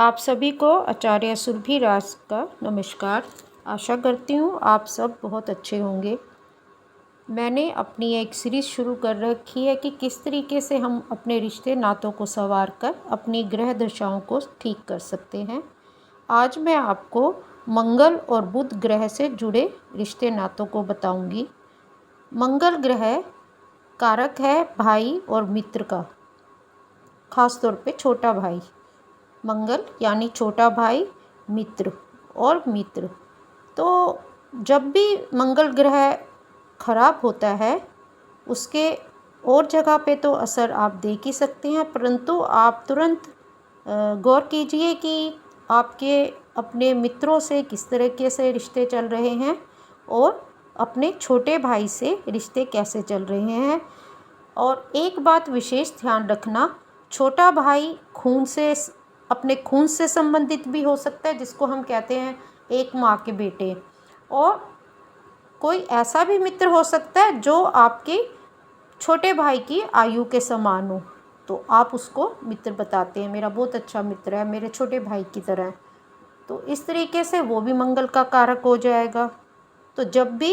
आप सभी को आचार्य सुरभि राज का नमस्कार। आशा करती हूँ आप सब बहुत अच्छे होंगे। मैंने अपनी एक सीरीज़ शुरू कर रखी है कि किस तरीके से हम अपने रिश्ते नातों को संवार कर अपनी ग्रह दशाओं को ठीक कर सकते हैं। आज मैं आपको मंगल और बुध ग्रह से जुड़े रिश्ते नातों को बताऊंगी। मंगल ग्रह कारक है भाई और मित्र का, ख़ास तौर पे छोटा भाई। मंगल यानी छोटा भाई, मित्र और मित्र। तो जब भी मंगल ग्रह खराब होता है उसके और जगह पे तो असर आप देख ही सकते हैं, परंतु आप तुरंत गौर कीजिए कि आपके अपने मित्रों से किस तरीके से रिश्ते चल रहे हैं और अपने छोटे भाई से रिश्ते कैसे चल रहे हैं। और एक बात विशेष ध्यान रखना, छोटा भाई अपने खून से संबंधित भी हो सकता है, जिसको हम कहते हैं एक माँ के बेटे, और कोई ऐसा भी मित्र हो सकता है जो आपके छोटे भाई की आयु के समान हो, तो आप उसको मित्र बताते हैं, मेरा बहुत अच्छा मित्र है, मेरे छोटे भाई की तरह है। तो इस तरीके से वो भी मंगल का कारक हो जाएगा। तो जब भी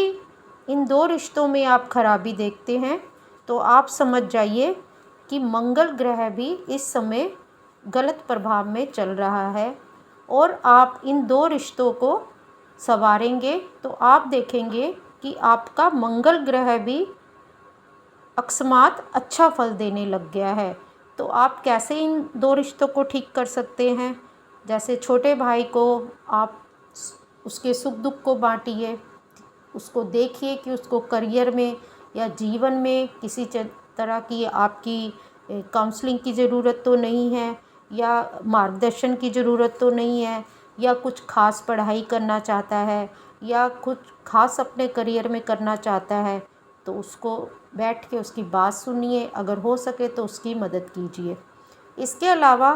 इन दो रिश्तों में आप खराबी देखते हैं तो आप समझ जाइए कि मंगल ग्रह भी इस समय गलत प्रभाव में चल रहा है। और आप इन दो रिश्तों को संवारेंगे तो आप देखेंगे कि आपका मंगल ग्रह भी अकस्मात अच्छा फल देने लग गया है। तो आप कैसे इन दो रिश्तों को ठीक कर सकते हैं? जैसे छोटे भाई को आप उसके सुख दुख को बांटिए, उसको देखिए कि उसको करियर में या जीवन में किसी तरह की आपकी काउंसलिंग की ज़रूरत तो नहीं है, या मार्गदर्शन की ज़रूरत तो नहीं है, या कुछ खास पढ़ाई करना चाहता है, या कुछ खास अपने करियर में करना चाहता है, तो उसको बैठ के उसकी बात सुनिए, अगर हो सके तो उसकी मदद कीजिए। इसके अलावा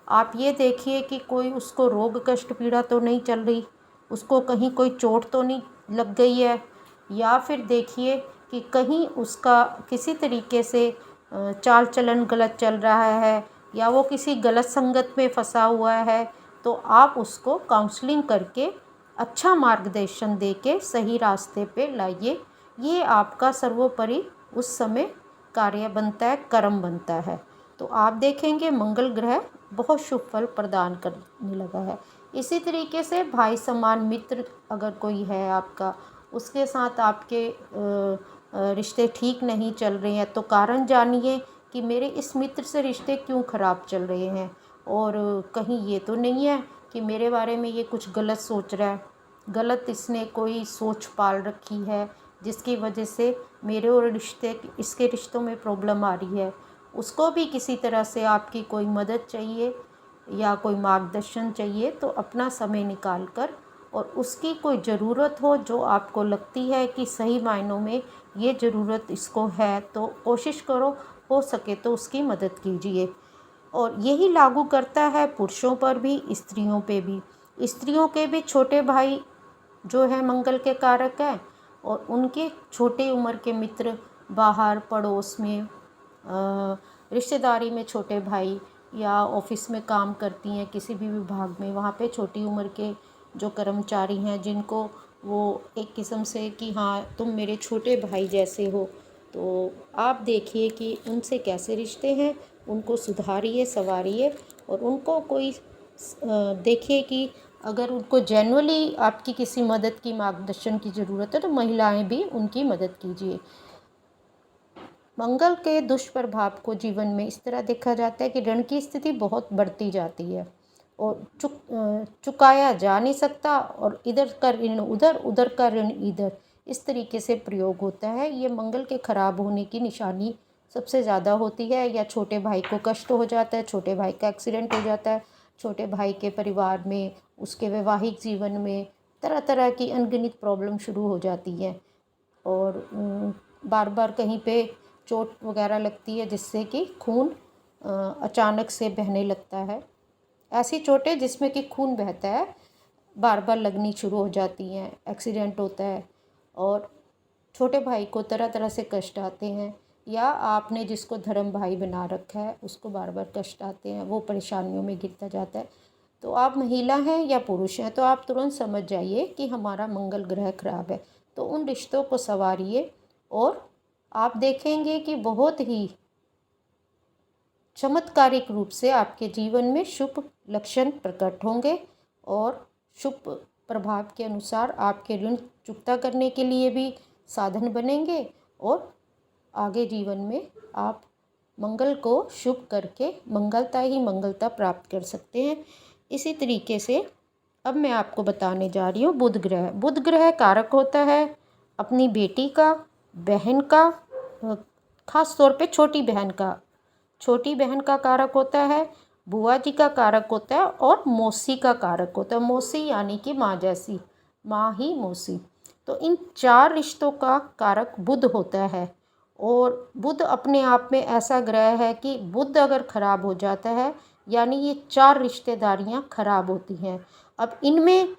आप ये देखिए कि कोई उसको रोग कष्ट पीड़ा तो नहीं चल रही, उसको कहीं कोई चोट तो नहीं लग गई है, या फिर देखिए कि कहीं उसका किसी तरीके से चाल चलन गलत चल रहा है, या वो किसी गलत संगत में फंसा हुआ है। तो आप उसको काउंसलिंग करके अच्छा मार्गदर्शन दे के सही रास्ते पे लाइए। ये आपका सर्वोपरि उस समय कार्य बनता है, कर्म बनता है। तो आप देखेंगे मंगल ग्रह बहुत शुभ फल प्रदान करने लगा है। इसी तरीके से भाई समान मित्र अगर कोई है आपका, उसके साथ आपके रिश्ते ठीक नहीं चल रहे हैं, तो कारण जानिए कि मेरे इस मित्र से रिश्ते क्यों ख़राब चल रहे हैं, और कहीं ये तो नहीं है कि मेरे बारे में ये कुछ गलत सोच रहा है, गलत इसने कोई सोच पाल रखी है जिसकी वजह से मेरे और इसके रिश्तों में प्रॉब्लम आ रही है। उसको भी किसी तरह से आपकी कोई मदद चाहिए या कोई मार्गदर्शन चाहिए, तो अपना समय निकाल कर और उसकी कोई ज़रूरत हो जो आपको लगती है कि सही मायनों में ये ज़रूरत इसको है, तो कोशिश करो हो सके तो उसकी मदद कीजिए। और यही लागू करता है पुरुषों पर भी, स्त्रियों पे भी। स्त्रियों के भी छोटे भाई जो है मंगल के कारक है, और उनके छोटे उम्र के मित्र बाहर पड़ोस में, रिश्तेदारी में छोटे भाई, या ऑफिस में काम करती हैं किसी भी विभाग में, वहाँ पे छोटी उम्र के जो कर्मचारी हैं जिनको वो एक किस्म से कि हाँ तुम मेरे छोटे भाई जैसे हो, तो आप देखिए कि उनसे कैसे रिश्ते हैं, उनको सुधारिए संवारिए। और उनको कोई देखिए कि अगर उनको जेन्युइनली आपकी किसी मदद की मार्गदर्शन की ज़रूरत है तो महिलाएं भी उनकी मदद कीजिए। मंगल के दुष्प्रभाव को जीवन में इस तरह देखा जाता है कि ऋण की स्थिति बहुत बढ़ती जाती है और चुकाया जा नहीं सकता, और इधर का ऋण उधर, उधर का ऋण इधर, इस तरीके से प्रयोग होता है। ये मंगल के खराब होने की निशानी सबसे ज़्यादा होती है। या छोटे भाई को कष्ट हो जाता है, छोटे भाई का एक्सीडेंट हो जाता है, छोटे भाई के परिवार में, उसके वैवाहिक जीवन में तरह तरह की अनगिनत प्रॉब्लम शुरू हो जाती है, और बार बार कहीं पे चोट वगैरह लगती है जिससे कि खून अचानक से बहने लगता है। ऐसी चोटें जिसमें कि खून बहता है बार बार लगनी शुरू हो जाती हैं, एक्सीडेंट होता है, और छोटे भाई को तरह तरह से कष्ट आते हैं, या आपने जिसको धर्म भाई बना रखा है उसको बार बार कष्ट आते हैं, वो परेशानियों में गिरता जाता है। तो आप महिला हैं या पुरुष हैं तो आप तुरंत समझ जाइए कि हमारा मंगल ग्रह खराब है। तो उन रिश्तों को संवारिए और आप देखेंगे कि बहुत ही चमत्कारिक रूप से आपके जीवन में शुभ लक्षण प्रकट होंगे और शुभ प्रभाव के अनुसार आपके ऋण चुकता करने के लिए भी साधन बनेंगे और आगे जीवन में आप मंगल को शुभ करके मंगलता ही मंगलता प्राप्त कर सकते हैं। इसी तरीके से अब मैं आपको बताने जा रही हूँ बुध ग्रह। बुध ग्रह कारक होता है अपनी बेटी का, बहन का, खास तौर पे छोटी बहन का कारक होता है, बुआ जी का कारक होता है और मौसी का कारक होता है। मौसी यानी कि माँ जैसी, माँ ही मौसी। तो इन 4 रिश्तों का कारक बुध होता है और बुध अपने आप में ऐसा ग्रह है कि बुध अगर खराब हो जाता है यानी ये 4 रिश्तेदारियाँ खराब होती हैं। अब इनमें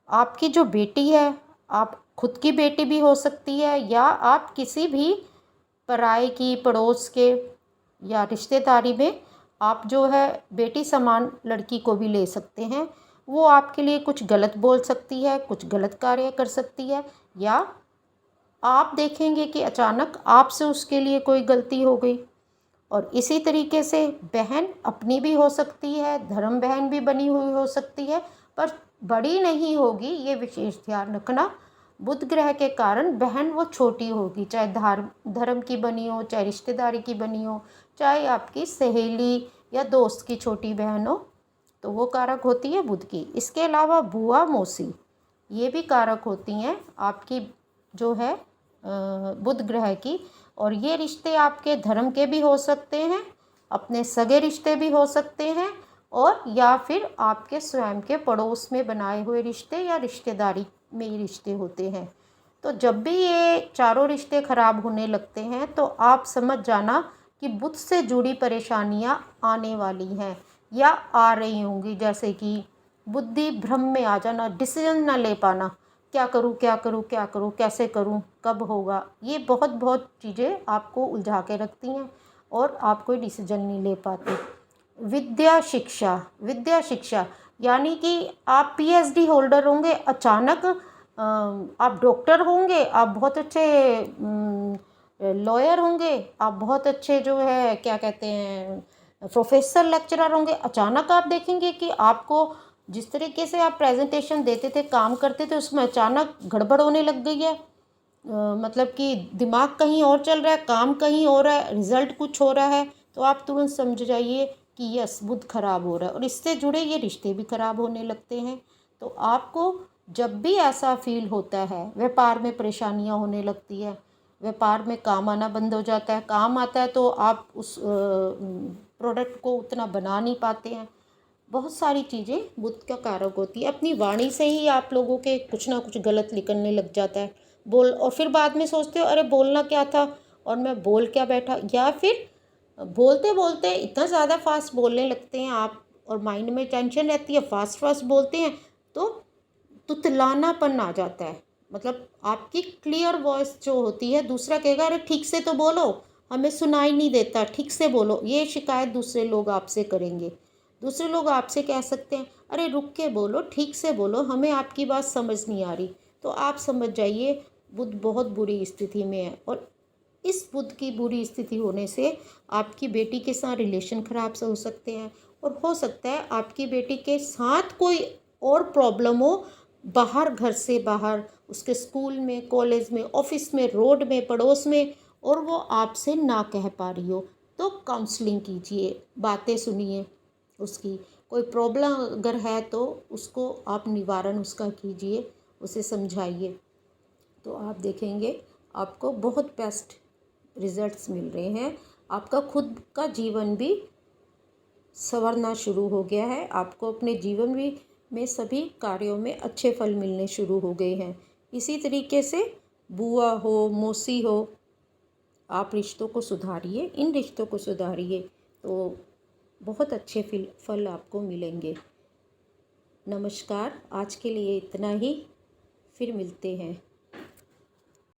आपकी जो बेटी है, आप खुद की बेटी भी हो सकती है या आप किसी भी पराये की, पड़ोस के या रिश्तेदारी में आप जो है बेटी समान लड़की को भी ले सकते हैं। वो आपके लिए कुछ गलत बोल सकती है, कुछ गलत कार्य कर सकती है या आप देखेंगे कि अचानक आपसे उसके लिए कोई गलती हो गई। और इसी तरीके से बहन अपनी भी हो सकती है, धर्म बहन भी बनी हुई हो सकती है, पर बड़ी नहीं होगी, ये विशेष ध्यान रखना। बुध ग्रह के कारण बहन वो छोटी होगी, चाहे धर्म की बनी हो, चाहे रिश्तेदारी की बनी हो, चाहे आपकी सहेली या दोस्त की छोटी बहन हो, तो वो कारक होती है बुध की। इसके अलावा बुआ, मौसी ये भी कारक होती हैं आपकी जो है बुध ग्रह की। और ये रिश्ते आपके धर्म के भी हो सकते हैं, अपने सगे रिश्ते भी हो सकते हैं और या फिर आपके स्वयं के पड़ोस में बनाए हुए रिश्ते या रिश्तेदारी में ये रिश्ते होते हैं। तो जब भी ये चारों रिश्ते खराब होने लगते हैं तो आप समझ जाना कि बुध से जुड़ी परेशानियां आने वाली हैं या आ रही होंगी। जैसे कि बुद्धि भ्रम में आ जाना, डिसीजन ना ले पाना, क्या करूँ क्या करूँ क्या करूँ, कैसे करूँ, कब होगा, ये बहुत चीज़ें आपको उलझा के रखती हैं और आप कोई डिसीजन नहीं ले पाते। विद्या शिक्षा यानी कि आप पीएचडी होल्डर होंगे, अचानक आप डॉक्टर होंगे, आप बहुत अच्छे लॉयर होंगे, आप बहुत अच्छे जो है क्या कहते हैं प्रोफेसर लेक्चरर होंगे। अचानक आप देखेंगे कि आपको जिस तरीके से आप प्रेजेंटेशन देते थे, काम करते थे, उसमें अचानक गड़बड़ होने लग गई है। मतलब कि दिमाग कहीं और चल रहा है, काम कहीं हो रहा है, रिजल्ट कुछ हो रहा है। तो आप तुरंत समझ जाइए कि यस बुध खराब हो रहा है और इससे जुड़े ये रिश्ते भी खराब होने लगते हैं। तो आपको जब भी ऐसा फील होता है, व्यापार में परेशानियां होने लगती है, व्यापार में काम आना बंद हो जाता है, काम आता है तो आप उस प्रोडक्ट को उतना बना नहीं पाते हैं, बहुत सारी चीज़ें बुध का कारक होती है। अपनी वाणी से ही आप लोगों के कुछ ना कुछ गलत निकलने लग जाता है और फिर बाद में सोचते हो अरे बोलना क्या था और मैं बोल क्या बैठा, या फिर बोलते बोलते इतना ज़्यादा फास्ट बोलने लगते हैं आप और माइंड में टेंशन रहती है, फास्ट बोलते हैं तो तुतलानापन आ जाता है। मतलब आपकी क्लियर वॉइस जो होती है, दूसरा कहेगा अरे ठीक से तो बोलो, हमें सुनाई नहीं देता, ठीक से बोलो। ये शिकायत दूसरे लोग आपसे करेंगे। दूसरे लोग आपसे कह सकते हैं अरे रुक के बोलो, ठीक से बोलो, हमें आपकी बात समझ नहीं आ रही। तो आप समझ जाइए बुध बहुत बुरी स्थिति में है और इस बुध की बुरी स्थिति होने से आपकी बेटी के साथ रिलेशन खराब से हो सकते हैं और हो सकता है आपकी बेटी के साथ कोई और प्रॉब्लम हो, बाहर, घर से बाहर, उसके स्कूल में, कॉलेज में, ऑफिस में, रोड में, पड़ोस में, और वो आपसे ना कह पा रही हो। तो काउंसलिंग कीजिए, बातें सुनिए उसकी। कोई प्रॉब्लम अगर है तो उसको आप निवारण उसका कीजिए, उसे समझाइए। तो आप देखेंगे आपको बहुत बेस्ट रिजल्ट्स मिल रहे हैं। आपका खुद का जीवन भी संवरना शुरू हो गया है। आपको अपने जीवन भी में सभी कार्यों में अच्छे फल मिलने शुरू हो गए हैं। इसी तरीके से बुआ हो, मौसी हो, आप रिश्तों को सुधारिए, इन रिश्तों को सुधारिए तो बहुत अच्छे फल आपको मिलेंगे। नमस्कार, आज के लिए इतना ही, फिर मिलते हैं।